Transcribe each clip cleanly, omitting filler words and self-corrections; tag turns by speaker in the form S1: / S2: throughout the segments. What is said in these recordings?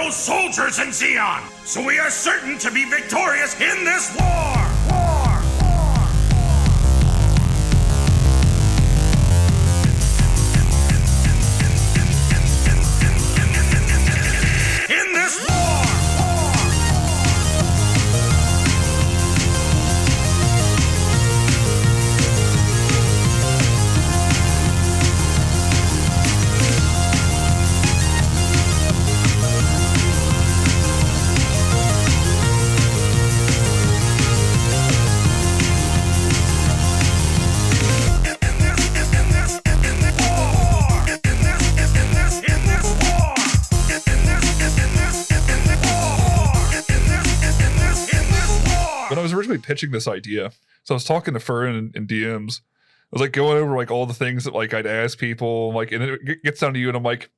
S1: no soldiers in Zeon, so we are certain to be victorious in this war! War! In this war!
S2: When I was originally pitching this idea, so I was talking to Fern in DMs. I was like going over like all the things that like I'd ask people, like, and it gets down to you, and I'm like,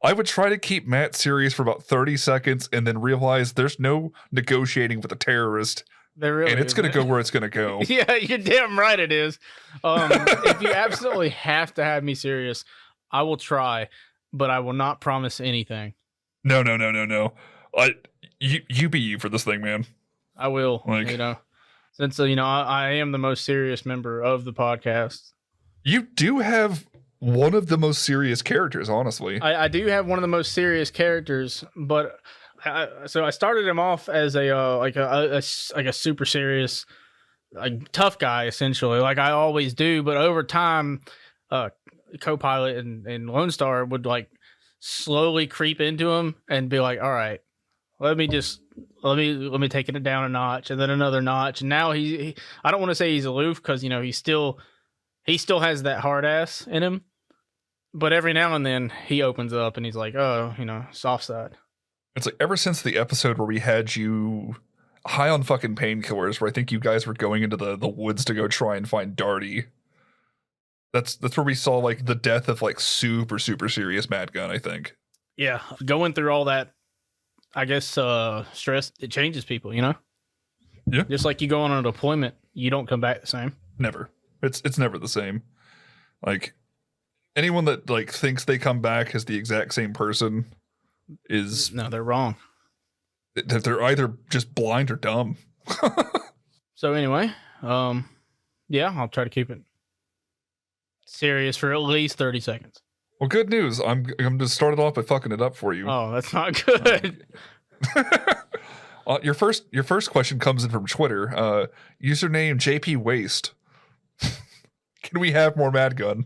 S2: I would try to keep Matt serious for about 30 seconds, and then realize there's no negotiating with a terrorist,
S3: Really
S2: and it's going to go where it's going to go.
S3: Yeah, you're damn right it is. If you absolutely have to have me serious, I will try, but I will not promise anything.
S2: No. You be you for this thing, man.
S3: I will,
S2: Like,
S3: since, I am the most serious member of the podcast.
S2: You do have one of the most serious characters, honestly.
S3: I do have one of the most serious characters, but so I started him off as a super serious, like tough guy, essentially, like I always do. But over time, co-pilot and Lone Star would like slowly creep into him and be like, all right, let me take it down a notch, and then another notch. And now he I don't want to say he's aloof, because he still has that hard ass in him, but every now and then he opens up and he's like, oh, soft side.
S2: It's like ever since the episode where we had you high on fucking painkillers, where I think you guys were going into the woods to go try and find Darty. That's where we saw like the death of like super serious Mad Gun, I think.
S3: Yeah, going through all that, I guess, stress, it changes people,
S2: Yeah.
S3: Just like you go on a deployment, you don't come back the same.
S2: Never. It's never the same. Like anyone that like thinks they come back as the exact same person is
S3: No, they're wrong.
S2: They're either just blind or dumb.
S3: So anyway, yeah, I'll try to keep it serious for at least 30 seconds.
S2: Well, good news. I'm going to start it off by fucking it up for you.
S3: Oh, that's not good.
S2: Your first question comes in from Twitter. Username JP Waste. Can we have more Mad Gun?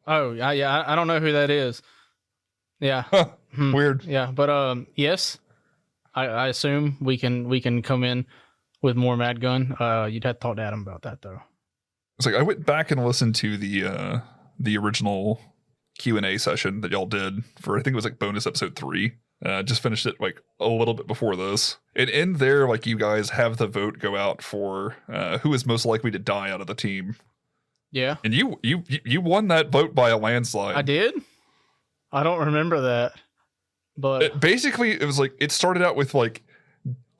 S3: Oh, yeah, I don't know who that is. Yeah.
S2: Huh, weird.
S3: Yeah, but yes, I assume we can come in with more Mad Gun. You'd have to talk to Adam about that though.
S2: It's like I went back and listened to the original Q&A session that y'all did for, I think it was like bonus episode 3. Just finished it like a little bit before this. And in there, like, you guys have the vote go out for who is most likely to die out of the team.
S3: Yeah.
S2: And you won that vote by a landslide.
S3: I did? I don't remember that. But
S2: it was like, it started out with like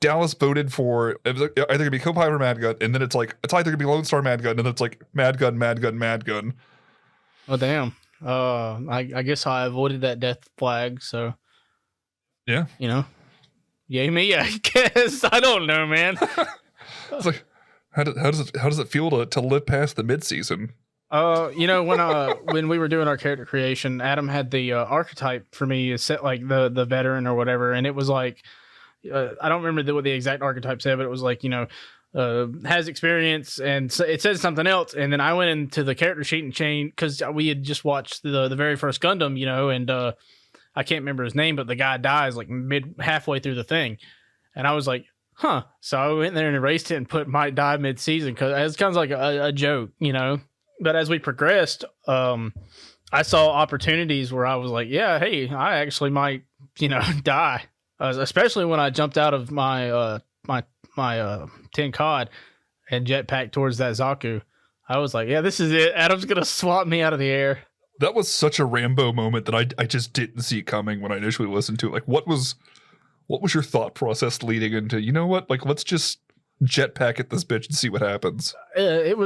S2: Dallas voted for, it was like, either gonna be co-pilot or Mad Gun, and then it's either gonna be Lone Star Mad Gun, and then it's like Mad Gun.
S3: Oh damn. I guess I avoided that death flag, so
S2: yeah.
S3: Yay me, I guess. I don't know, man.
S2: It's like, how does it feel to live past the mid-season?
S3: When we were doing our character creation, Adam had the archetype for me set like the veteran or whatever, and it was like I don't remember what the exact archetype said, but it was like has experience, and so it says something else. And then I went into the character sheet and changed, because we had just watched the very first Gundam, and I can't remember his name, but the guy dies like halfway through the thing, and I was like, huh. So I went there and erased it and put might die mid-season, because it's kind of like a joke, But as we progressed, I saw opportunities where I was like, yeah, hey, I actually might, die. Especially when I jumped out of my my 10 cod and jetpack towards that Zaku. I was like, yeah, this is it. Adam's going to swat me out of the air.
S2: That was such a Rambo moment that I just didn't see coming when I initially listened to it. Like, what was your thought process leading into, you know what? Like, let's just jetpack at this bitch and see what happens.
S3: It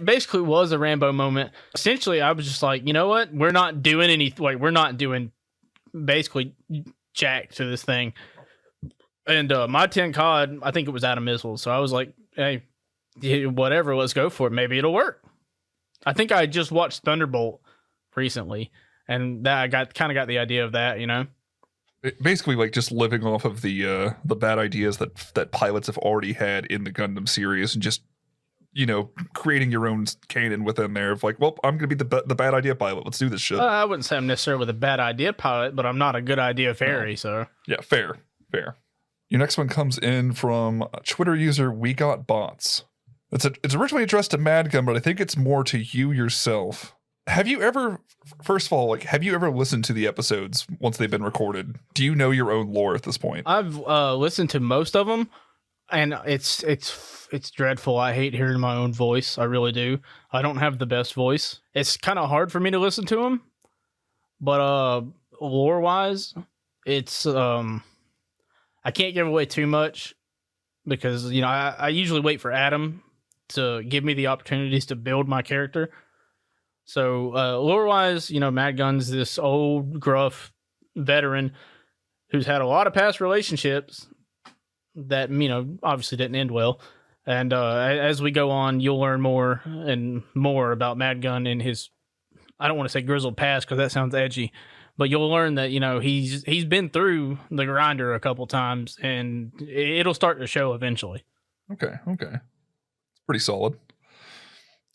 S3: basically was a Rambo moment. Essentially, I was just like, you know what? We're not doing basically jacked to this thing. And my 10 COD, I think it was out of missiles. So I was like, hey, whatever, let's go for it. Maybe it'll work. I think I just watched Thunderbolt recently, and that I kind of got the idea of that, you know?
S2: Basically, like just living off of the bad ideas that pilots have already had in the Gundam series, and just, you know, creating your own canon within there of like, well, I'm gonna be the bad idea pilot. Let's do this shit.
S3: I wouldn't say I'm necessarily the bad idea pilot, but I'm not a good idea fairy.
S2: No.
S3: So
S2: yeah, fair. Your next one comes in from Twitter user We Got Bots. It's originally addressed to Madgun, but I think it's more to you yourself. Have you ever, first of all, like, have you ever listened to the episodes once they've been recorded? Do you know your own lore at this point?
S3: I've listened to most of them, and it's dreadful. I hate hearing my own voice. I really do. I don't have the best voice. It's kind of hard for me to listen to them, but lore wise, it's I can't give away too much because, you know, I usually wait for Adam to give me the opportunities to build my character. So lore-wise, you know, Mad Gun's this old, gruff veteran who's had a lot of past relationships that, you know, obviously didn't end well. And as we go on, you'll learn more and more about Mad Gun and his, I don't want to say grizzled past because that sounds edgy, but you'll learn that, you know, he's been through the grinder a couple times, and it'll start to show eventually.
S2: Okay. It's pretty solid.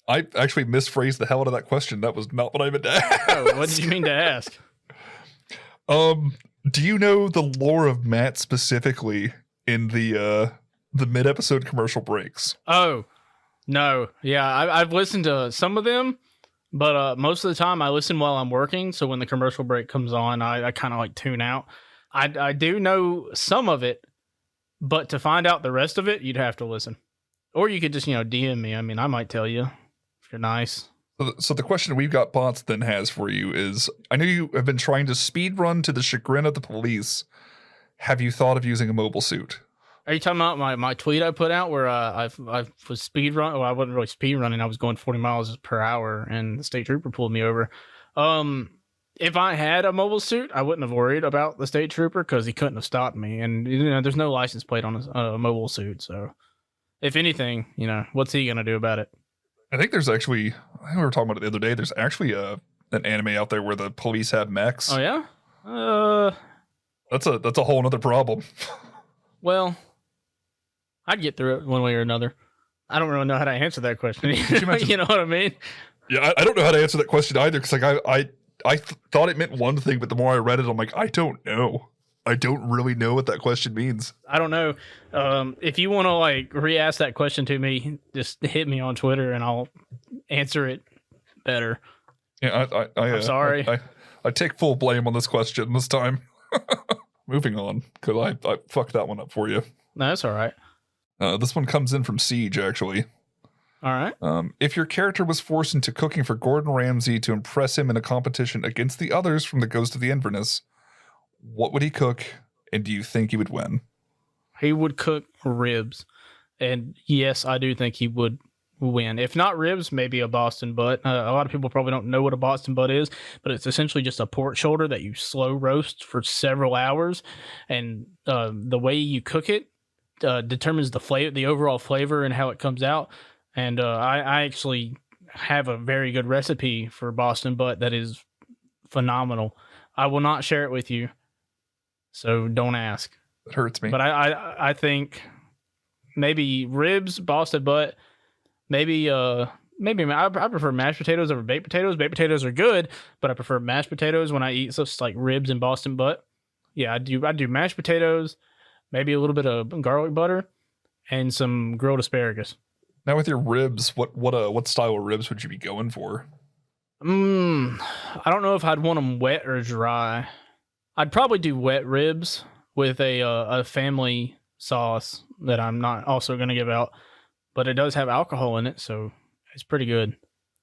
S2: I actually misphrased the hell out of that question. That was not what I meant to ask.
S3: Oh, what did you mean to ask?
S2: Do you know the lore of Matt specifically in the mid-episode commercial breaks?
S3: Oh, no. Yeah, I've listened to some of them, but most of the time I listen while I'm working. So when the commercial break comes on, I kind of like tune out. I do know some of it, but to find out the rest of it, you'd have to listen. Or you could just, you know, DM me. I mean, I might tell you if you're nice.
S2: So the question We've Got Bots then has for you is, I know you have been trying to speed run to the chagrin of the police. Have you thought of using a mobile suit?
S3: Are you talking about my tweet I put out where I was speed run? Well, I wasn't really speed running. I was going 40 miles per hour, and the state trooper pulled me over. If I had a mobile suit, I wouldn't have worried about the state trooper because he couldn't have stopped me. And, you know, there's no license plate on a mobile suit. So if anything, you know, what's he going to do about it?
S2: I think there's actually, I think we were talking about it the other day, there's actually an anime out there where the police have mechs.
S3: Oh, yeah?
S2: That's a whole other problem.
S3: Well, I'd get through it one way or another. I don't really know how to answer that question. You know what I mean?
S2: Yeah, I don't know how to answer that question either, because like I thought it meant one thing, but the more I read it, I'm like, I don't know. I don't really know what that question means.
S3: I don't know. If you want to like re-ask that question to me, just hit me on Twitter and I'll answer it better.
S2: Yeah, I'm
S3: sorry.
S2: I take full blame on this question this time. Moving on, because I fucked that one up for you.
S3: No, that's all right.
S2: This one comes in from Siege, actually.
S3: All right.
S2: If your character was forced into cooking for Gordon Ramsay to impress him in a competition against the others from the Ghost of the Inverness, what would he cook, and do you think he would win?
S3: He would cook ribs. And yes, I do think he would win. If not ribs, maybe a Boston butt. A lot of people probably don't know what a Boston butt is, but it's essentially just a pork shoulder that you slow roast for several hours. And the way you cook it determines the overall flavor and how it comes out. And I actually have a very good recipe for Boston butt that is phenomenal. I will not share it with you, so don't ask.
S2: It hurts me.
S3: But I think maybe ribs, Boston butt, maybe I prefer mashed potatoes over baked potatoes. Baked potatoes are good, but I prefer mashed potatoes when I eat stuff like ribs and Boston butt. Yeah, I do mashed potatoes, maybe a little bit of garlic butter, and some grilled asparagus.
S2: Now with your ribs, what style of ribs would you be going for?
S3: I don't know if I'd want them wet or dry. I'd probably do wet ribs with a family sauce that I'm not also going to give out, but it does have alcohol in it, so it's pretty good.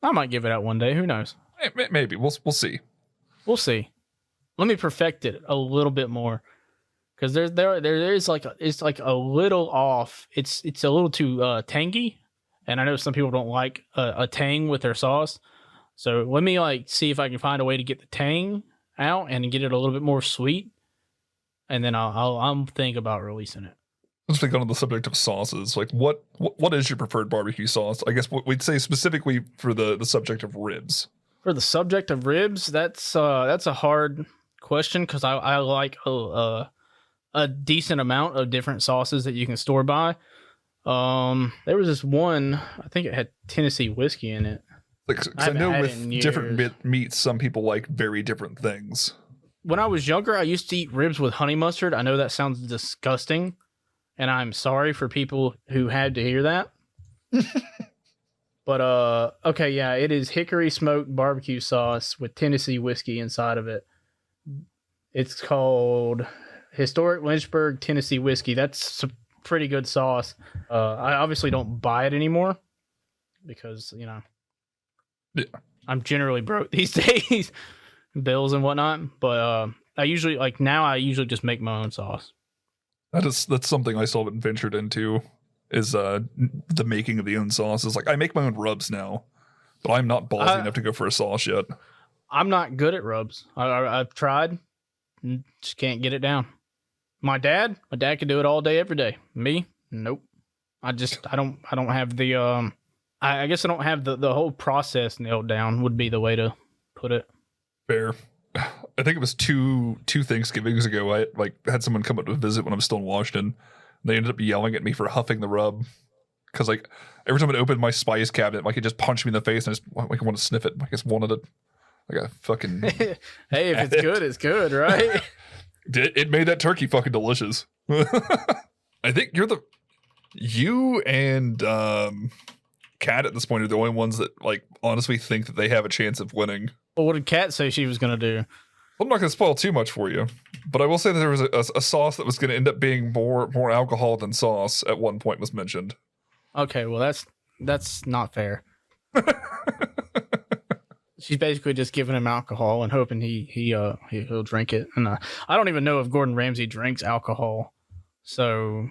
S3: I might give it out one day. Who knows?
S2: Maybe we'll see.
S3: We'll see. Let me perfect it a little bit more, because there is it's like a little off. It's a little too tangy, and I know some people don't like a tang with their sauce. So let me see if I can find a way to get the tang out and get it a little bit more sweet, and then I'll think about releasing it.
S2: Let's speak on the subject of sauces. Like, what is your preferred barbecue sauce? I guess we'd say specifically for the subject of ribs.
S3: For the subject of ribs, that's a hard question because I like a decent amount of different sauces that you can store by. There was this one, I think it had Tennessee whiskey in it.
S2: Like, 'cause I know with different meats, some people like very different things.
S3: When I was younger, I used to eat ribs with honey mustard. I know that sounds disgusting, and I'm sorry for people who had to hear that. But okay, yeah, it is hickory smoked barbecue sauce with Tennessee whiskey inside of it. It's called Historic Lynchburg Tennessee Whiskey. That's a pretty good sauce. I obviously don't buy it anymore because, you know,
S2: yeah,
S3: I'm generally broke these days, bills and whatnot. But I usually just make my own sauce.
S2: That's something I still haven't ventured into. Is the making of the own sauces. Like, I make my own rubs now, but I'm not ballsy enough to go for a sauce yet.
S3: I'm not good at rubs. I've tried, just can't get it down. My dad can do it all day, every day. Me, nope. I don't have the I guess I don't have the whole process nailed down. Would be the way to put it.
S2: Fair. I think it was two Thanksgivings ago. I had someone come up to visit when I was still in Washington. They ended up yelling at me for huffing the rub because, like, every time it opened my spice cabinet, like, it just punched me in the face and I just like, I want to sniff it. I just wanted it like a fucking.
S3: Hey, if it's good, it's good, right?
S2: It made that turkey fucking delicious. I think you and Kat at this point are the only ones that, like, honestly think that they have a chance of winning.
S3: Well, what did Kat say she was gonna do?
S2: I'm not going to spoil too much for you, but I will say that there was a sauce that was going to end up being more alcohol than sauce at one point was mentioned.
S3: Okay, well that's not fair. She's basically just giving him alcohol and hoping he'll drink it. And I don't even know if Gordon Ramsay drinks alcohol, so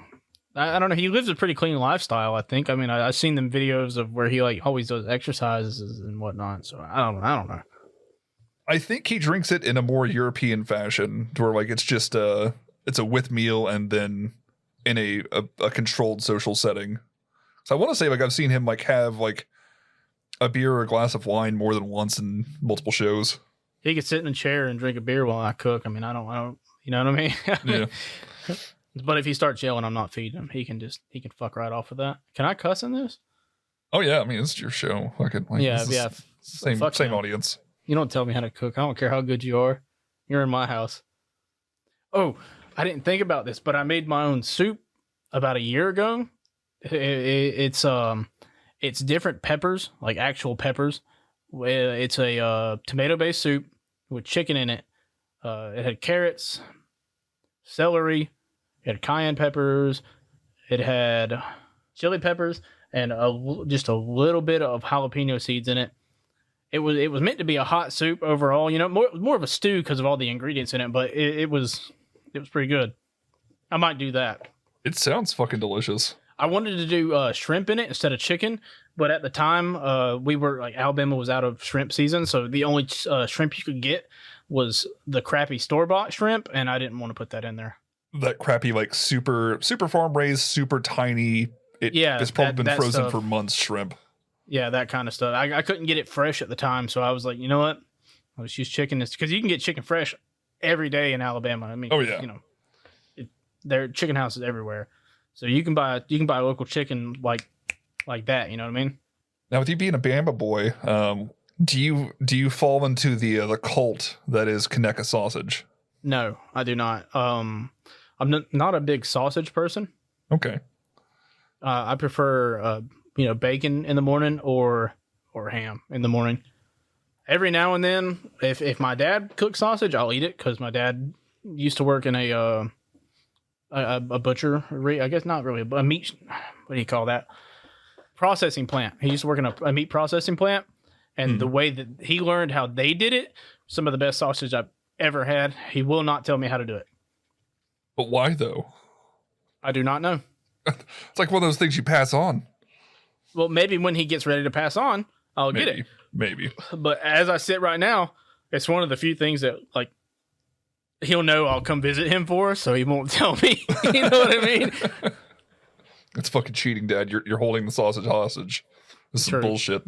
S3: I don't know. He lives a pretty clean lifestyle, I think. I mean, I've seen them videos of where he, like, always does exercises and whatnot. So I don't know.
S2: I think he drinks it in a more European fashion, where, like, it's just it's a with meal and then in a controlled social setting. So I want to say, like, I've seen him, like, have, like, a beer or a glass of wine more than once in multiple shows.
S3: He could sit in a chair and drink a beer while I cook. I mean, I don't, you know what I mean?
S2: Yeah.
S3: But if he starts yelling, I'm not feeding him. He can fuck right off of that. Can I cuss in this?
S2: Oh yeah, I mean, it's your show.
S3: Yeah.
S2: Same audience.
S3: You don't tell me how to cook. I don't care how good you are. You're in my house. Oh, I didn't think about this, but I made my own soup about a year ago. It's different peppers, like actual peppers. It's a tomato-based soup with chicken in it. It had carrots, celery, it had cayenne peppers, it had chili peppers, and just a little bit of jalapeno seeds in it. It was meant to be a hot soup overall, you know, more of a stew because of all the ingredients in it, but it was pretty good. I might do that.
S2: It sounds fucking delicious.
S3: I wanted to do shrimp in it instead of chicken, but at the time Alabama was out of shrimp season, so the only shrimp you could get was the crappy store-bought shrimp, and I didn't want to put that in there.
S2: That crappy, like, super farm raised, super tiny. It's probably been frozen stuff for months shrimp. Yeah,
S3: that kind of stuff. I couldn't get it fresh at the time, so I was like, you know what? I'll just use chicken, because you can get chicken fresh every day in Alabama. I mean,
S2: oh yeah,
S3: you know, there are chicken houses everywhere, so you can buy local chicken like that. You know what I mean?
S2: Now, with you being a Bama boy, do you fall into the cult that is Conecuh sausage?
S3: No, I do not. I'm not a big sausage person.
S2: Okay.
S3: I prefer bacon in the morning or ham in the morning. Every now and then, if my dad cooks sausage, I'll eat it because my dad used to work in a butchery. I guess not really a meat. What do you call that? Processing plant. He used to work in a meat processing plant, and the way that he learned how they did it, some of the best sausage I've ever had. He will not tell me how to do it.
S2: But why though?
S3: I do not know.
S2: It's like one of those things you pass on.
S3: Well, maybe when he gets ready to pass on, I'll get it.
S2: Maybe.
S3: But as I sit right now, It's one of the few things that like he'll know I'll come visit him for, so he won't tell me. You know what I mean?
S2: It's fucking cheating, Dad. You're holding the sausage hostage. This is some bullshit.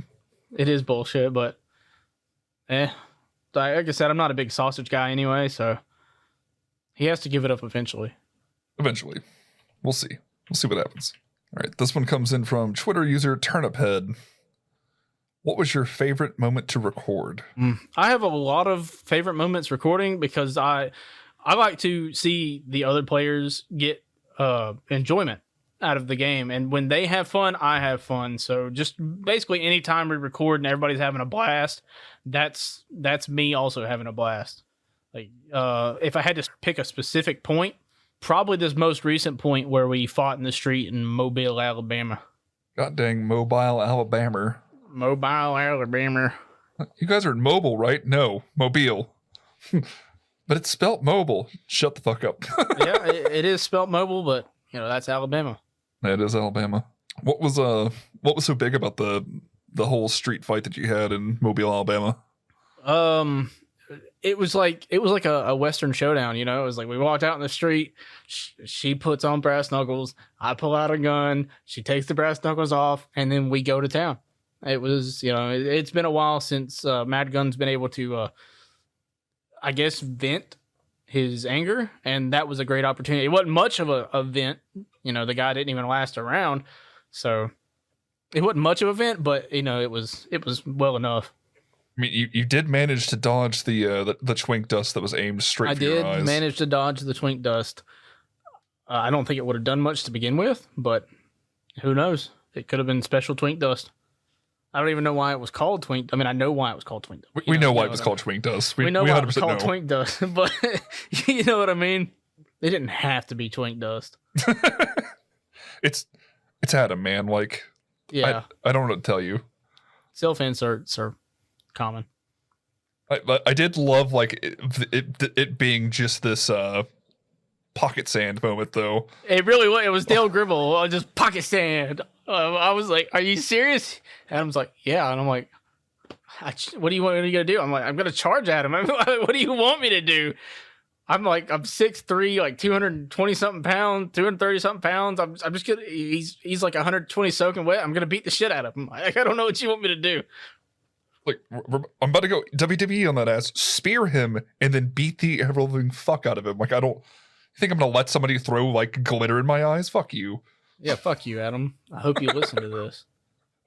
S3: It is bullshit, but like I said, I'm not a big sausage guy anyway, so he has to give it up eventually.
S2: Eventually. We'll see. We'll see what happens. All right, this one comes in from Twitter user Turniphead. What was your favorite moment to record?
S3: I have a lot of favorite moments recording because I like to see the other players get enjoyment out of the game, and when they have fun, I have fun. So just basically anytime we record and everybody's having a blast, that's me also having a blast. Like if I had to pick a specific point, probably this most recent point where we fought in the street in Mobile, Alabama.
S2: God dang, Mobile, Alabama.
S3: Mobile, Alabama.
S2: You guys are in Mobile, right? No, Mobile. But it's spelt mobile. Shut the fuck up.
S3: Yeah, it is spelt mobile, but you know that's Alabama.
S2: It is Alabama. What was so big about the whole street fight that you had in Mobile, Alabama?
S3: It was like a Western showdown, you know. It was like we walked out in the street. She puts on brass knuckles. I pull out a gun. She takes the brass knuckles off, and then we go to town. It was, you know, it's been a while since Mad Gun's been able to, I guess, vent his anger, and that was a great opportunity. It wasn't much of a vent, you know. The guy didn't even last around, so it wasn't much of a vent, but you know, it was well enough.
S2: I mean, you did manage to dodge the twink dust that was aimed straight for your eyes.
S3: I did manage to dodge the twink dust. I don't think it would have done much to begin with, but who knows? It could have been special twink dust. I don't even know why it was called twink. I mean, I know why it was called twink dust.
S2: We know why it was called twink dust.
S3: We know why it was called twink dust, but you know what I mean? It didn't have to be twink dust.
S2: It's Adam, man. Like,
S3: yeah,
S2: I don't know what to tell you.
S3: Self-inserts are common.
S2: I did love like it being just this pocket sand moment, though.
S3: It really was. It was Dale Gribble, just pocket sand. I was like, "Are you serious?" Adam's like, "Yeah," and I'm like, "What are you gonna do?" I'm like, "I'm gonna charge Adam." What do you want me to do? I'm like, I'm 6'3", like 220 something pounds, 230 something pounds. I'm just gonna. He's like 120 soaking wet. I'm gonna beat the shit out of him. Like, I don't know what you want me to do.
S2: Like, I'm about to go WWE on that ass, spear him, and then beat the ever-living fuck out of him. Like, I don't. You think I'm gonna let somebody throw like glitter in my eyes? Fuck you.
S3: Yeah, fuck you, Adam. I hope you listen to this.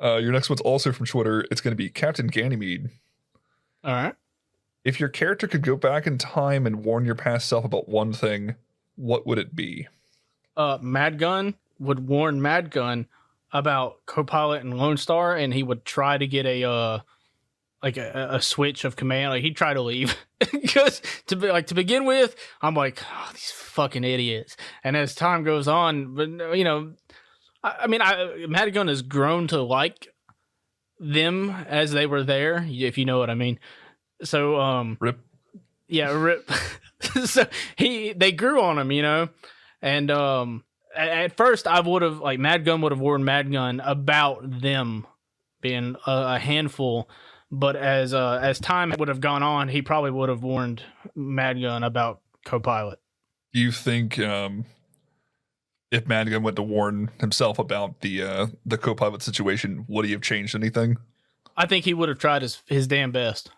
S2: Your next one's also from Twitter. It's going to be Captain Ganymede.
S3: All right.
S2: If your character could go back in time and warn your past self about one thing, what would it be?
S3: Mad Gun would warn Mad Gun about Copilot and Lone Star, and he would try to get a switch of command. Like, he'd try to leave because to begin with, I'm like, oh, these fucking idiots. And as time goes on, but you know, I mean, Mad Gun has grown to like them as they were there, if you know what I mean. So,
S2: Rip.
S3: Yeah, Rip. So they grew on him, you know, and at first I would have like Mad Gun would have warned Mad Gun about them being a handful. But as time would have gone on, he probably would have warned Mad Gun about Copilot.
S2: Do you think if Mad Gun went to warn himself about the Copilot situation, would he have changed anything?
S3: I think he would have tried his damn best.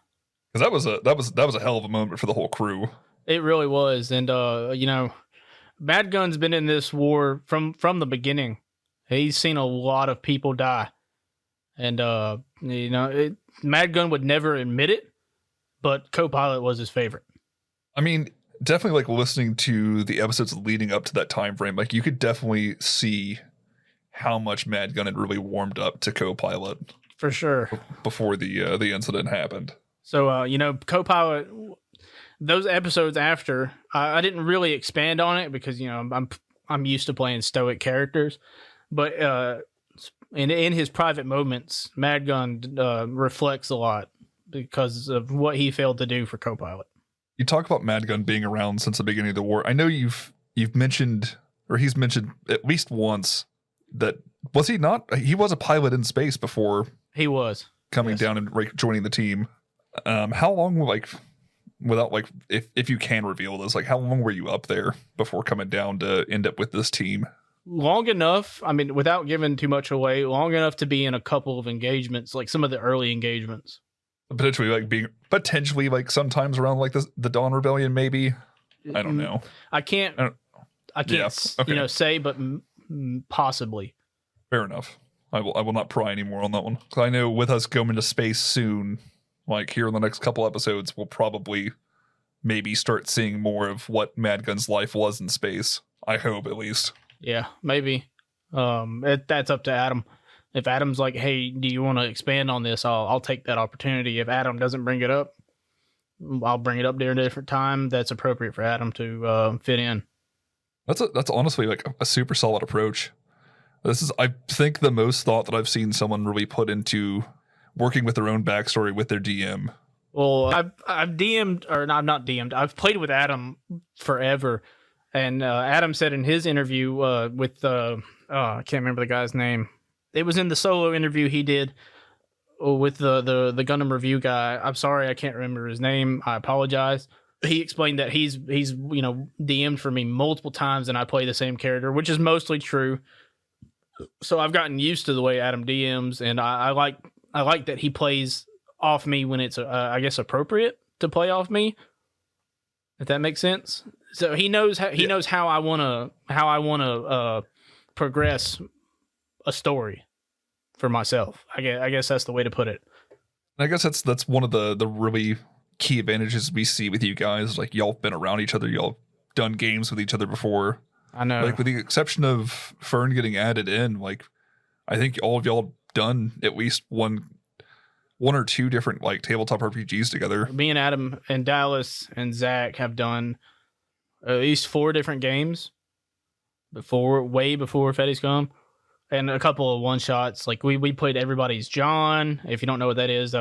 S2: Because that was a hell of a moment for the whole crew. It
S3: really was, and you know, Mad Gun's been in this war from the beginning. He's seen a lot of people die, and you know, Mad Gun would never admit it, but Copilot was his favorite.
S2: I mean, definitely like listening to the episodes leading up to that time frame, like you could definitely see how much Mad Gun had really warmed up to Copilot
S3: for sure
S2: before the incident happened.
S3: So you know, Copilot, those episodes after, I didn't really expand on it because you know I'm used to playing stoic characters, but in his private moments, Mad Gun reflects a lot because of what he failed to do for Copilot.
S2: You talk about Mad Gun being around since the beginning of the war. I know you've mentioned, or he's mentioned at least once, that was he not? He was a pilot in space before
S3: he was
S2: coming down and joining the team. How long, like, without like, if you can reveal this, like, how long were you up there before coming down to end up with this team?
S3: Long enough. I mean, without giving too much away, long enough to be in a couple of engagements, like some of the early engagements.
S2: Potentially like sometimes around like the Dawn Rebellion, maybe. I don't know.
S3: I can't.
S2: Yeah, okay.
S3: Say, but possibly.
S2: Fair enough. I will not pry anymore on that one. 'Cause I know with us going to space soon, like here in the next couple episodes, we'll probably maybe start seeing more of what Mad Gun's life was in space. I hope, at least.
S3: Yeah, maybe. That's up to Adam. If Adam's like, "Hey, do you want to expand on this?" I'll take that opportunity. If Adam doesn't bring it up, I'll bring it up during a different time that's appropriate for Adam to fit in.
S2: That's honestly like a super solid approach. This is, I think, the most thought that I've seen someone really put into working with their own backstory with their DM.
S3: Well, I've DM'd, or no, I'm not DM'd. I've played with Adam forever, and Adam said in his interview with I can't remember the guy's name. It was in the solo interview he did with the Gundam review guy. I'm sorry, I can't remember his name. I apologize. He explained that he's DM'd for me multiple times, and I play the same character, which is mostly true. So I've gotten used to the way Adam DMs, and I like that he plays off me when it's I guess appropriate to play off me, if that makes sense. So he knows how I wanna progress a story for myself. I guess that's the way to put it.
S2: I guess that's one of the really key advantages we see with you guys. Like, y'all been around each other, y'all done games with each other before.
S3: I know.
S2: Like, with the exception of Fern getting added in, like, I think all of y'all done at least one or two different like tabletop RPGs together.
S3: Me and Adam and Dallas and Zach have done at least 4 different games way before Feddie Scum, and a couple of one shots. Like we played Everybody's John. If you don't know what that is,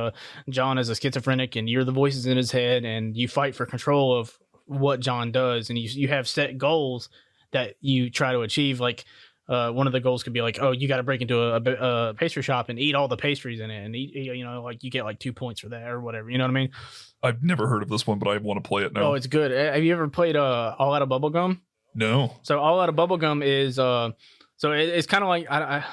S3: John is a schizophrenic, and you're the voices in his head, and you fight for control of what John does, and you have set goals that you try to achieve. Like one of the goals could be like, oh, you got to break into a pastry shop and eat all the pastries in it, and eat, like you get like 2 points for that or whatever. You know what I mean?
S2: I've never heard of this one, but I want to play it now.
S3: Oh, it's good. Have you ever played All Out of Bubblegum?
S2: No.
S3: So All Out of Bubblegum is so it's kind of like I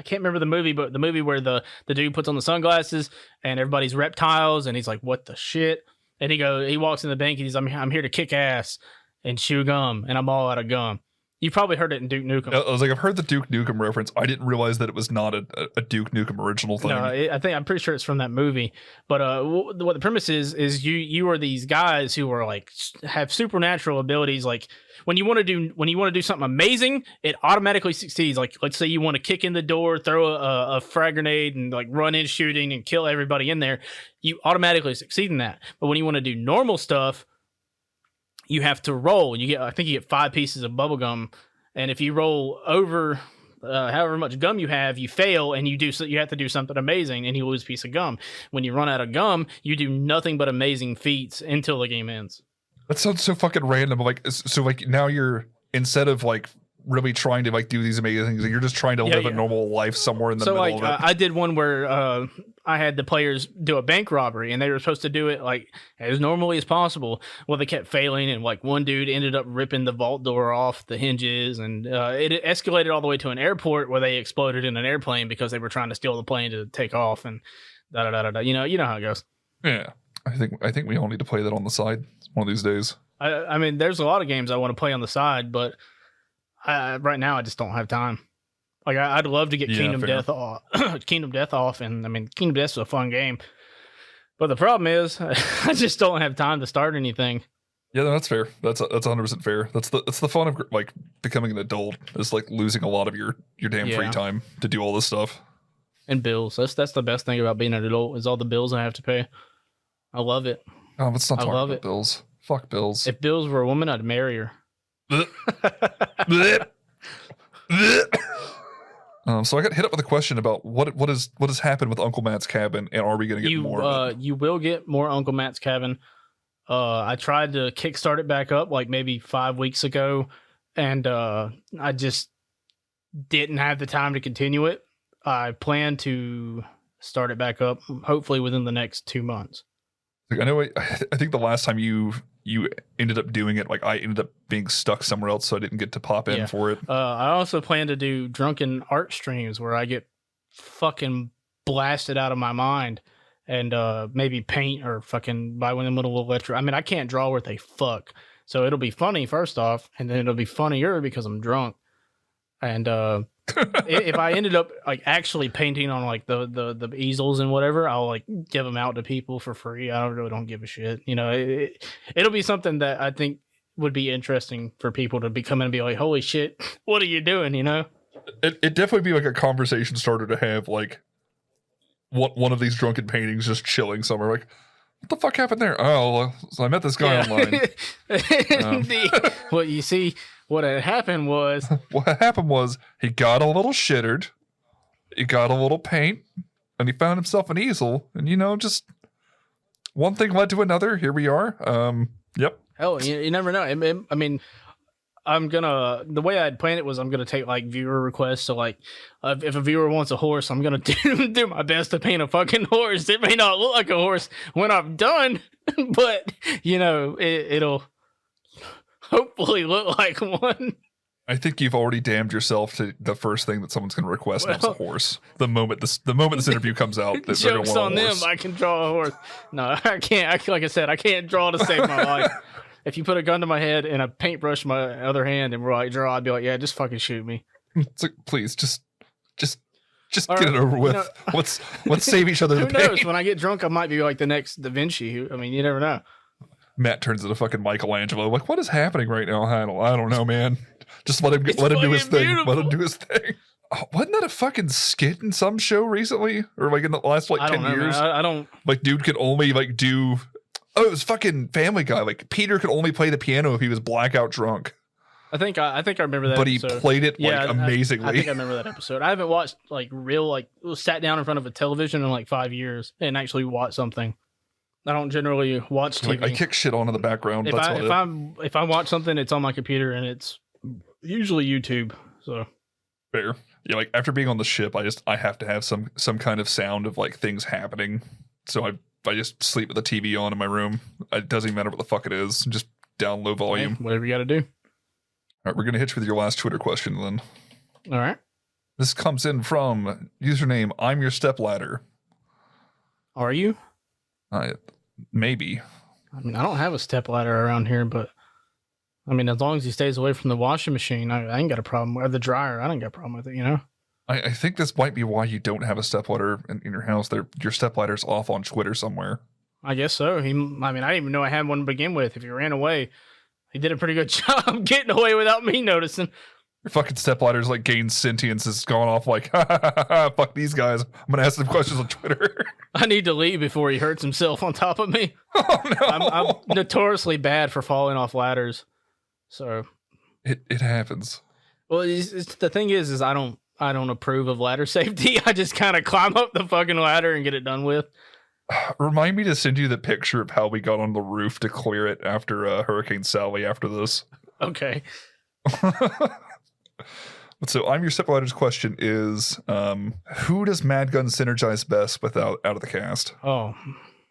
S3: can't remember the movie, but the movie where the dude puts on the sunglasses and everybody's reptiles, and he's like, what the shit? And he walks in the bank and he's, I'm here to kick ass and chew gum, and I'm all out of gum. You probably heard it in Duke Nukem.
S2: I was like, I've heard the Duke Nukem reference. I didn't realize that it was not a Duke Nukem original thing.
S3: No, I'm pretty sure it's from that movie. But what the premise is you are these guys who are like have supernatural abilities. Like when you want to do something amazing, it automatically succeeds. Like let's say you want to kick in the door, throw a frag grenade, and like run in shooting and kill everybody in there, you automatically succeed in that. But when you want to do normal stuff, you have to roll. I think you get 5 pieces of bubble gum, and if you roll over however much gum you have, you fail, and you have to do something amazing, and you lose a piece of gum. When you run out of gum, you do nothing but amazing feats until the game ends.
S2: That sounds so fucking random. Like, so like now you're, instead of like really trying to like do these amazing things, you're just trying to live a normal life somewhere in the middle of it.
S3: I did one where I had the players do a bank robbery, and they were supposed to do it like as normally as possible. Well, they kept failing, and like one dude ended up ripping the vault door off the hinges, and it escalated all the way to an airport where they exploded in an airplane because they were trying to steal the plane to take off, and da da da da da. You know how it goes.
S2: Yeah, I think we all need to play that on the side one of these days.
S3: I mean, there's a lot of games I want to play on the side, but right now I just don't have time. Like I'd love to get Kingdom Death off, and I mean Kingdom Death is a fun game, but the problem is I just don't have time to start anything.
S2: Yeah, that's fair. That's 100% fair. That's the fun of like becoming an adult, is like losing a lot of your damn free time to do all this stuff.
S3: And bills. That's the best thing about being an adult, is all the bills I have to pay. I love it.
S2: Oh, let's not talk about bills. Fuck bills.
S3: If bills were a woman, I'd marry her.
S2: So I got hit up with a question about what has happened with Uncle Matt's cabin, and are we going to get more of it?
S3: You will get more Uncle Matt's cabin. I tried to kickstart it back up like maybe 5 weeks ago, and I just didn't have the time to continue it. I plan to start it back up hopefully within the next 2 months.
S2: Like, I know. I think the last time you ended up doing it, like I ended up being stuck somewhere else, so I didn't get to pop in for it.
S3: I also plan to do drunken art streams where I get fucking blasted out of my mind and maybe paint or fucking buy one of them little electric. I mean, I can't draw worth a fuck, so it'll be funny first off, and then it'll be funnier because I'm drunk. And if I ended up like actually painting on like the easels and whatever, I'll like give them out to people for free. I really don't give a shit. You know, it'll be something that I think would be interesting for people to be coming and be like, holy shit, what are you doing? You know,
S2: it definitely be like a conversation starter to have, like one of these drunken paintings just chilling somewhere. Like, what the fuck happened there? Oh, so I met this guy online.
S3: Well, you see, what had happened was
S2: he got a little shittered, he got a little paint, and he found himself an easel, and just one thing led to another. Here we are. Yep.
S3: Hell, you never know. I mean, the way I'd plan it was I'm gonna take like viewer requests. So like, if a viewer wants a horse, I'm gonna do my best to paint a fucking horse. It may not look like a horse when I'm done, but it'll hopefully look like one.
S2: I think you've already damned yourself to the first thing that someone's going to request is a horse. The moment this interview comes out, that they're going to want a horse.
S3: Them. I can draw a horse. No, I can't. Like I said, I can't draw to save my life. If you put a gun to my head and a paintbrush in my other hand and we're like draw, I'd be like, yeah, just fucking shoot me.
S2: It's like, please, just get it over with. Let's save each other the pain.
S3: Who knows? When I get drunk, I might be like the next Da Vinci. You never know.
S2: Matt turns into fucking Michelangelo. Like, what is happening right now? I don't know, man. Just let him do his thing. Beautiful. Let him do his thing. Oh, wasn't that a fucking skit in some show recently, or like in the last 10 years?
S3: I don't.
S2: Like, dude could only like do. Oh, it was fucking Family Guy. Like, Peter could only play the piano if he was blackout drunk.
S3: I think I remember that.
S2: But
S3: episode.
S2: He played it amazingly.
S3: I think I remember that episode. I haven't watched sat down in front of a television in like 5 years and actually watched something. I don't generally watch TV.
S2: Like, I kick shit on in the background. If
S3: I watch something, it's on my computer and it's usually YouTube. So
S2: fair. Yeah, like after being on the ship, I have to have some kind of sound of like things happening. So I just sleep with the TV on in my room. It doesn't even matter what the fuck it is. Just down low volume.
S3: Hey, whatever you got to do.
S2: All right, we're gonna hit you with your last Twitter question then.
S3: All right.
S2: This comes in from username I'm your stepladder.
S3: Are you?
S2: Maybe.
S3: I mean, I don't have a stepladder around here, but I mean, as long as he stays away from the washing machine, I ain't got a problem. Or the dryer, I don't got a problem with it,
S2: I think this might be why you don't have a stepladder in your house. Your stepladder's off on Twitter somewhere.
S3: I guess so. I didn't even know I had one to begin with. If he ran away, he did a pretty good job getting away without me noticing.
S2: Your fucking stepladder's like gained sentience, has gone off like, fuck these guys. I'm going to ask them questions on Twitter.
S3: I need to leave before he hurts himself on top of me.
S2: Oh, no.
S3: I'm notoriously bad for falling off ladders. So.
S2: It happens.
S3: Well, the thing is I don't approve of ladder safety. I just kind of climb up the fucking ladder and get it done with.
S2: Remind me to send you the picture of how we got on the roof to clear it after Hurricane Sally after this.
S3: Okay.
S2: So I'm your stepladder's question is, who does Mad Gun synergize best with out of the cast?
S3: Oh.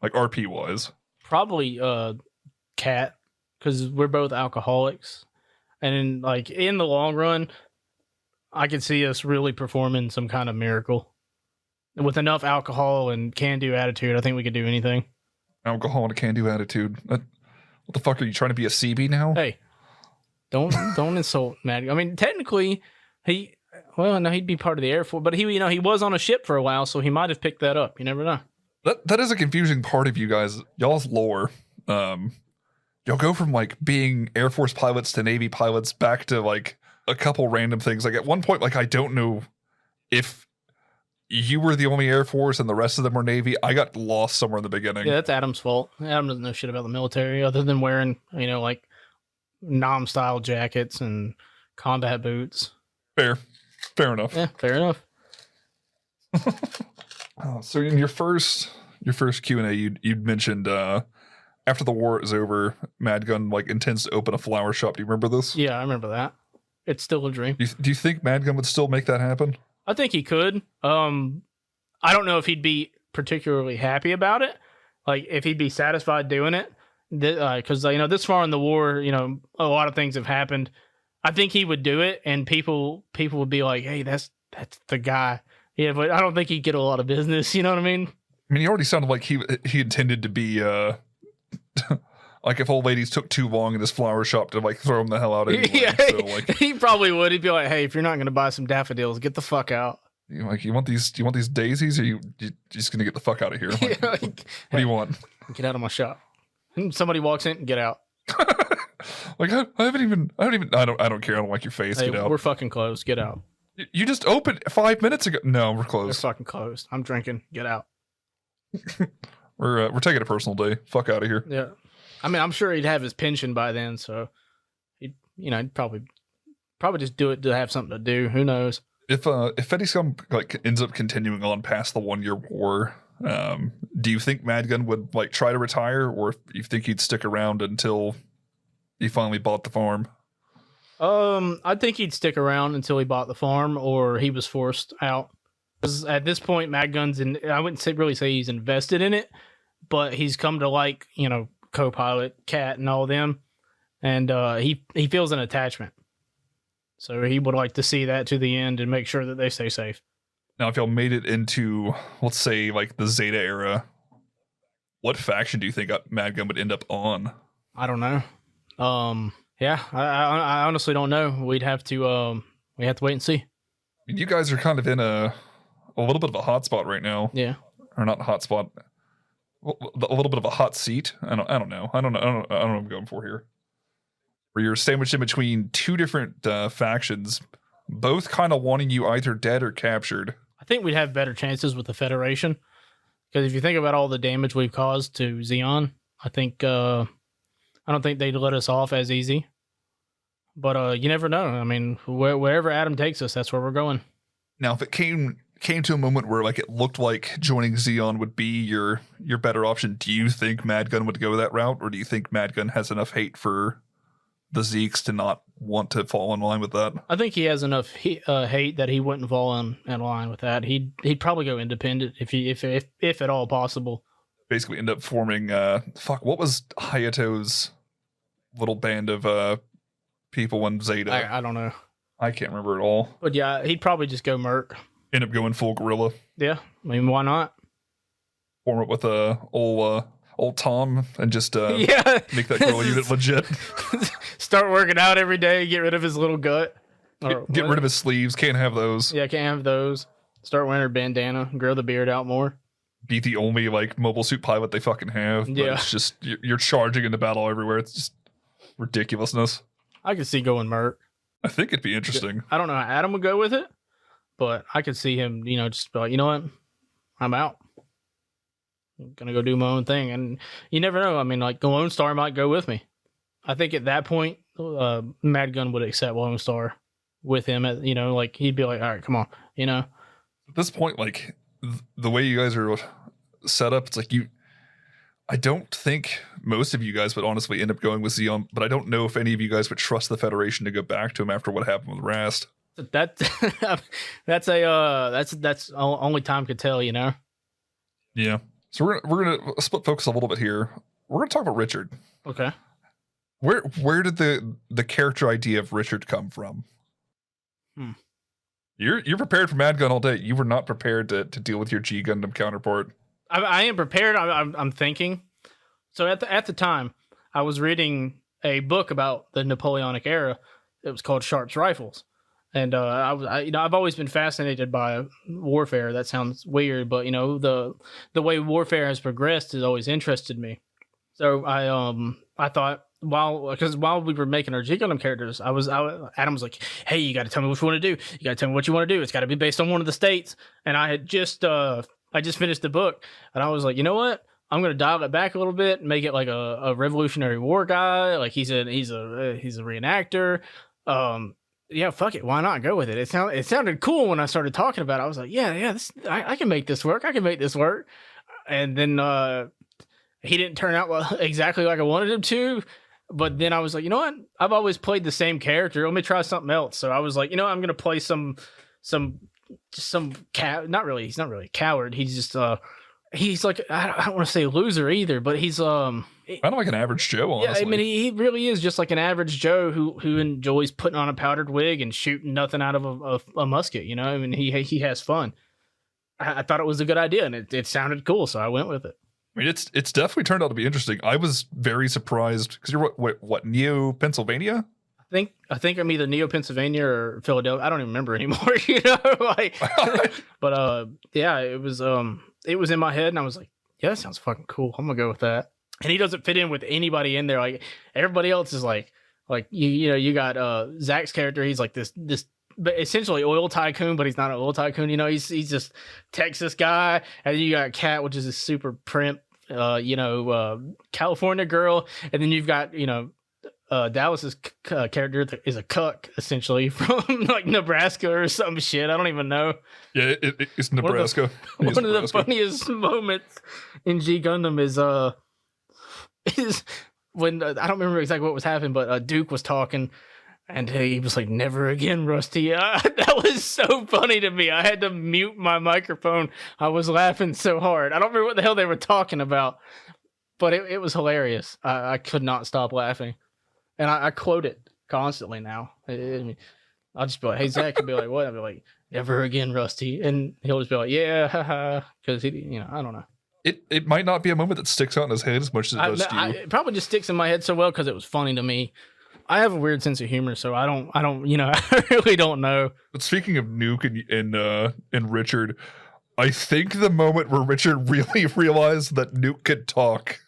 S2: Like RP wise?
S3: Probably Kat, because we're both alcoholics. And in the long run, I could see us really performing some kind of miracle. With enough alcohol and can-do attitude, I think we could do anything.
S2: Alcohol and a can-do attitude. What the fuck, are you trying to be a CB now?
S3: Hey, don't insult Matt. I mean, technically, he'd be part of the Air Force, but he was on a ship for a while, so he might have picked that up. You never know.
S2: That is a confusing part of you guys. Y'all's lore. Y'all go from like being Air Force pilots to Navy pilots back to like a couple random things. Like at one point, like I don't know if you were the only Air Force and the rest of them were Navy. I got lost somewhere in the beginning.
S3: Yeah, that's Adam's fault. Adam doesn't know shit about the military other than wearing, like Nam style jackets and combat boots.
S2: Fair enough.
S3: Yeah, fair enough.
S2: So in your first Q&A, you'd mentioned after the war is over, Mad Gun like intends to open a flower shop. Do you remember this?
S3: Yeah, I remember that. It's still a dream.
S2: Do you think Mad Gun would still make that happen?
S3: I think he could. I don't know if he'd be particularly happy about it, Like if he'd be satisfied doing it, because this far in the war, a lot of things have happened. I think he would do it, and people would be like, "Hey, that's the guy." Yeah, but I don't think he'd get a lot of business. You know what I mean?
S2: I mean, he already sounded like he intended to be like if old ladies took too long in his flower shop to like throw him the hell out anyway.
S3: Yeah,
S2: so, like,
S3: he probably would. He'd be like, "Hey, if you're not going to buy some daffodils, get the fuck out."
S2: you want these daisies, or you just gonna get the fuck out of here? Like,
S3: Like,
S2: what do you want?
S3: Get out of my shop. And somebody walks in, get out.
S2: Like I don't care. I don't like your face.
S3: Hey,
S2: Get out.
S3: we're fucking closed. Get out.
S2: You just opened 5 minutes ago. No, we're
S3: They're
S2: closed.
S3: fucking closed. I'm drinking. Get out.
S2: We're taking a personal day. Fuck out of here.
S3: Yeah. I mean, I'm sure he'd have his pension by then, so he'd probably just do it to have something to do. Who knows?
S2: If Feddie Scum like ends up continuing on past the 1 year war, do you think Madgun would like try to retire, or if you think he'd stick around until he finally bought the farm?
S3: I think he'd stick around until he bought the farm or he was forced out. Because at this point, Madgun's I wouldn't really say he's invested in it, but he's come to like, co-pilot, Cat, and all them, and he feels an attachment. So he would like to see that to the end and make sure that they stay safe.
S2: Now, if y'all made it into, let's say, like the Zeta era, what faction do you think Madgun would end up on?
S3: I don't know. Yeah, I honestly don't know. We'd have to wait and see.
S2: I mean, you guys are kind of in a little bit of a hot spot right now.
S3: Yeah.
S2: Or not hot spot. A little bit of a hot seat. I don't know what I'm going for here. Where you're sandwiched in between two different factions, both kind of wanting you either dead or captured.
S3: I think we'd have better chances with the Federation, because if you think about all the damage we've caused to Xeon, I don't think they'd let us off as easy. But you never know. I mean, wherever Adam takes us, that's where we're going.
S2: Now, if it came to a moment where like it looked like joining Xeon would be your better option, do you think Madgun would go that route, or do you think Madgun has enough hate for the Zeeks to not want to fall in line with that?
S3: I think he has enough hate that he wouldn't fall in line with that. He'd probably go independent if at all possible.
S2: Basically, end up forming what was Hayato's little band of people in Zeta?
S3: I don't know.
S2: I can't remember at all.
S3: But yeah, he'd probably just go merc.
S2: End up going full gorilla.
S3: Yeah, I mean, why not?
S2: Form it with old Tom and just
S3: yeah,
S2: make that gorilla unit legit.
S3: Start working out every day. Get rid of his little gut.
S2: Get rid of his sleeves. Can't have those.
S3: Yeah, can't have those. Start wearing a bandana. Grow the beard out more.
S2: Be the only like mobile suit pilot they fucking have. But
S3: yeah,
S2: it's just you're charging into battle everywhere. It's just ridiculousness.
S3: I could see going merc.
S2: I think it'd be interesting.
S3: I don't know how Adam would go with it, but I could see him, just be like, you know what, I'm out. I'm gonna go do my own thing, and you never know. I mean, like Lone Star might go with me. I think at that point, Madgun would accept Lone Star with him. Like he'd be like, all right, come on, At
S2: this point, like the way you guys are set up, it's like I don't think most of you guys would honestly end up going with Xeon, but I don't know if any of you guys would trust the Federation to go back to him after what happened with Rast.
S3: That's only time could tell,
S2: Yeah. So we're gonna split focus a little bit here. We're gonna talk about Richard.
S3: Okay.
S2: Where did the character idea of Richard come from? You're prepared for Mad Gun all day. You were not prepared to deal with your G Gundam counterpart. I
S3: am prepared. I'm thinking. So at the time, I was reading a book about the Napoleonic era. It was called Sharp's Rifles, and I've always been fascinated by warfare. That sounds weird, but the way warfare has progressed has always interested me. So I thought while we were making our G Gundam characters, Adam was like, "Hey, you got to tell me what you want to do. You got to tell me what you want to do. It's got to be based on one of the states." And I had just finished the book, and I was like, you know what? I'm gonna dial it back a little bit and make it like a Revolutionary War guy. Like he's a reenactor. Yeah, fuck it. Why not go with it? It sounded cool when I started talking about it. I was like, yeah, I can make this work. I can make this work. And then he didn't turn out exactly like I wanted him to. But then I was like, you know what? I've always played the same character. Let me try something else. So I was like, I'm gonna play some not really. He's not really a coward. He's just he's like, I don't want to say loser either, but he's
S2: Kind of like an average Joe, honestly.
S3: yeah, I mean, he really is just like an average Joe who enjoys putting on a powdered wig and shooting nothing out of a musket. You know, I mean, he has fun. I thought it was a good idea, and it sounded cool, so I went with it.
S2: I mean, it's definitely turned out to be interesting. I was very surprised because you're what Neo, Pennsylvania?
S3: I think I'm either Neo, Pennsylvania or Philadelphia. I don't even remember anymore, you know. Like, but yeah, it was in my head, and I was like, yeah, that sounds fucking cool. I'm gonna go with that. And he doesn't fit in with anybody in there. Like everybody else is like you know, you got Zach's character. He's like this but essentially oil tycoon, but he's not an oil tycoon. You know, he's just Texas guy. And then you got Kat, which is a super primp, you know, California girl. And then you've got, you know, Dallas's character is a cuck essentially from like Nebraska or some shit. I don't even know.
S2: Yeah, it's Nebraska.
S3: One of the funniest moments in G Gundam is when I don't remember exactly what was happening, but Duke was talking. And he was like, "Never again, Rusty." That was so funny to me. I had to mute my microphone. I was laughing so hard. I don't remember what the hell they were talking about, but it was hilarious. I could not stop laughing. And I quote it constantly now. I mean, I'll just be like, "Hey, Zach," could be like, "What?" I'll be like, "Never again, Rusty." And he'll just be like, "Yeah, haha," because he, you know, I don't know.
S2: It might not be a moment that sticks out in his head as much as it does to you.
S3: It probably just sticks in my head so well because it was funny to me. I have a weird sense of humor, so I don't, you know, I really don't know.
S2: But speaking of Nuke and Richard, I think the moment where Richard really realized that Nuke could talk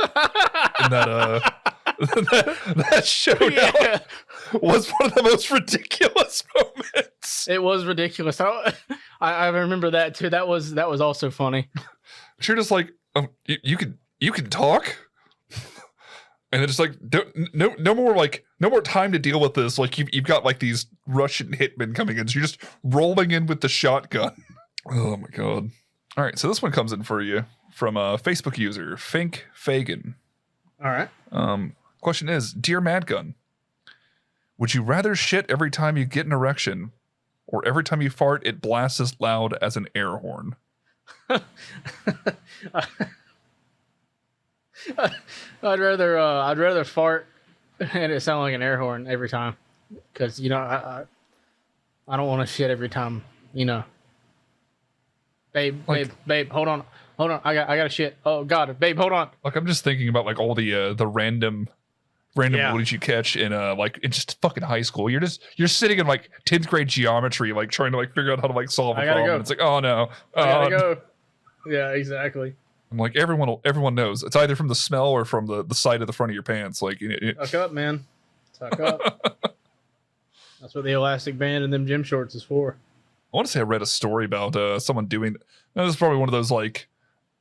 S2: in that showdown was one of the most ridiculous moments.
S3: It was ridiculous. I remember that too. That was also funny.
S2: You're just like, you can talk. And it's like no more time to deal with this. Like you've got like these Russian hitmen coming in, so you're just rolling in with the shotgun. Oh my god! All right, so this one comes in for you from a Facebook user, Fink Fagan.
S3: All right.
S2: Question is, dear Madgun, would you rather shit every time you get an erection, or every time you fart it blasts as loud as an air horn?
S3: I'd rather fart and it sound like an air horn every time, because you know I don't want to shit every time, you know. Babe, hold on, I got shit. Oh god, babe, hold on.
S2: Like I'm just thinking about like all the random movies you catch in like in just fucking high school. You're sitting in like 10th grade geometry, like trying to like figure out how to like solve a problem. And it's like, oh no,
S3: I gotta go. Yeah, exactly.
S2: I'm like, everyone knows. It's either from the smell or from the side of the front of your pants. Like,
S3: tuck up, man. Tuck up. That's what the elastic band and them gym shorts is for.
S2: I want to say I read a story about someone doing. This is probably one of those like,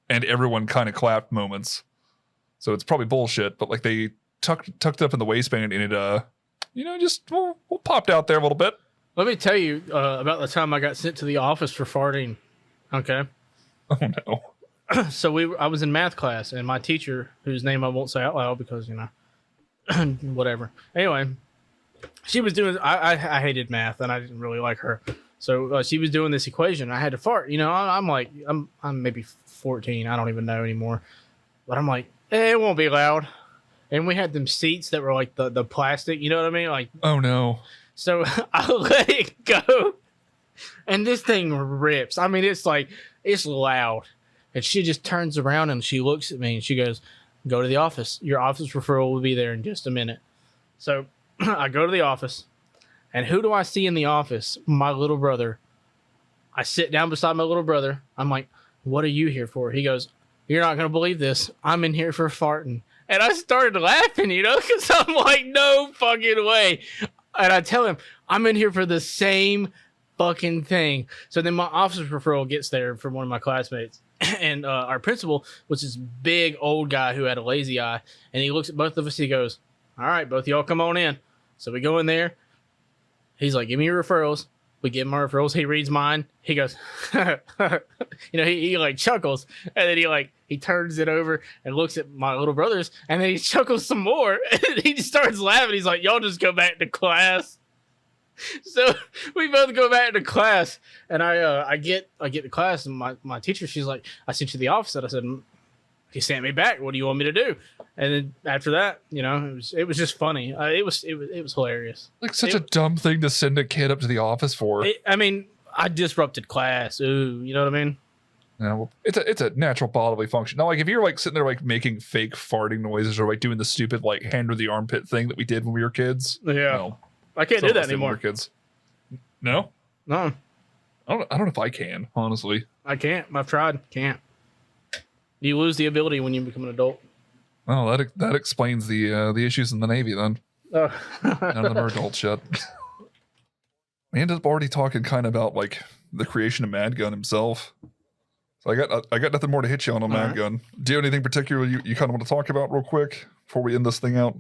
S2: and everyone kind of clapped moments. So it's probably bullshit. But like they tucked up in the waistband and it you know, just we'll popped out there a little bit.
S3: Let me tell you about the time I got sent to the office for farting. Okay.
S2: Oh no.
S3: So I was in math class, and my teacher, whose name I won't say out loud because, you know, whatever. Anyway, she was doing, I hated math, and I didn't really like her. So she was doing this equation. I had to fart. You know, I'm maybe 14. I don't even know anymore. But I'm like, it won't be loud. And we had them seats that were like the plastic, you know what I mean? Like,
S2: oh no.
S3: So I let it go, and this thing rips. I mean, it's loud. And she just turns around and she looks at me and she goes, "Go to the office. Your office referral will be there in just a minute." So I go to the office, and who do I see in the office? My little brother. I sit down beside my little brother. I'm like, "What are you here for?" He goes, "You're not going to believe this. I'm in here for farting." And I started laughing, you know, because I'm like, no fucking way. And I tell him, I'm in here for the same fucking thing. So then my office referral gets there from one of my classmates. And our principal was this big old guy who had a lazy eye. And he looks at both of us. He goes, "All right, both of y'all come on in." So we go in there. He's like, "Give me your referrals." We give him our referrals. He reads mine. He goes, you know, he like chuckles. And then he turns it over and looks at my little brother's. And then he chuckles some more. And he just starts laughing. He's like, "Y'all just go back to class." So we both go back to class, and I get to class, and my teacher, she's like, I sent you the offset. I said, he sent me back. What do you want me to do? And then after that, it was just funny. It was hilarious.
S2: Like such a dumb thing to send a kid up to the office for.
S3: I disrupted class. Ooh, you know what I mean?
S2: Yeah, well, it's a natural bodily function. Now, like if you're like sitting there like making fake farting noises or like doing the stupid like hand or the armpit thing that we did when we were kids.
S3: Yeah,
S2: no,
S3: I can't do that anymore.
S2: When we were kids. No,
S3: no,
S2: I don't know if I can, honestly.
S3: I can't. I've tried. Can't. You lose the ability when you become an adult.
S2: Oh, that explains the issues in the Navy then.
S3: None
S2: of them are adult shit. We ended up already talking kind of about like the creation of Mad Gun himself. So I got nothing more to hit you on Mad Gun. Do you have anything particular you kind of want to talk about real quick before we end this thing out?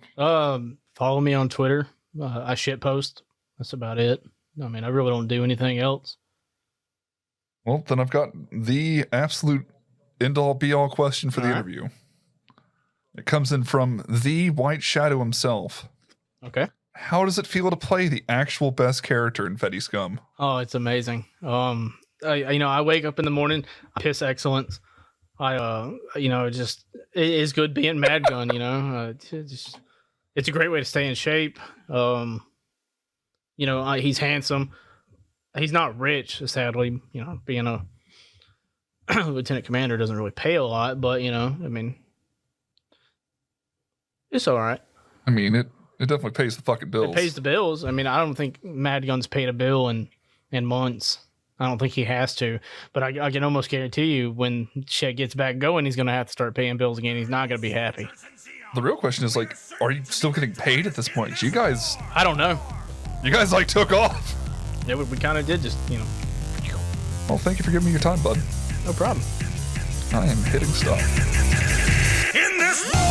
S3: Follow me on Twitter. I shit post. That's about it. I mean, I really don't do anything else.
S2: Well, then I've got the absolute end-all be-all question for the interview. It comes in from the White Shadow himself.
S3: Okay.
S2: How does it feel to play the actual best character in Feddie Scum?
S3: Oh, it's amazing. I wake up in the morning, I piss excellence. It is good being Mad Gun. It's a great way to stay in shape. He's handsome. He's not rich, sadly. Being a lieutenant commander doesn't really pay a lot, but it's all right.
S2: I mean, it definitely pays the fucking bills.
S3: It pays the bills. I mean, I don't think Mad Gun's paid a bill in months. I don't think he has to, but I can almost guarantee you when shit gets back going, he's going to have to start paying bills again. He's not going to be happy.
S2: The real question is like, are you still getting paid at this point? You guys,
S3: I don't know.
S2: You guys like took off.
S3: Yeah, we kind of did just,
S2: Well, thank you for giving me your time, bud.
S3: No problem.
S2: I am hitting stop.
S1: In this war!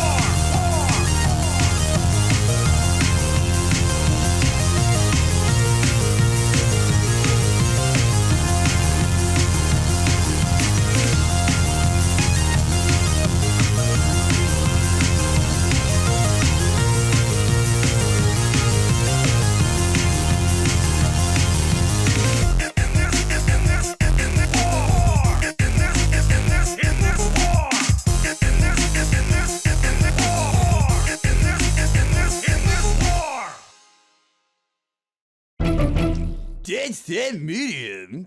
S4: That's that medium.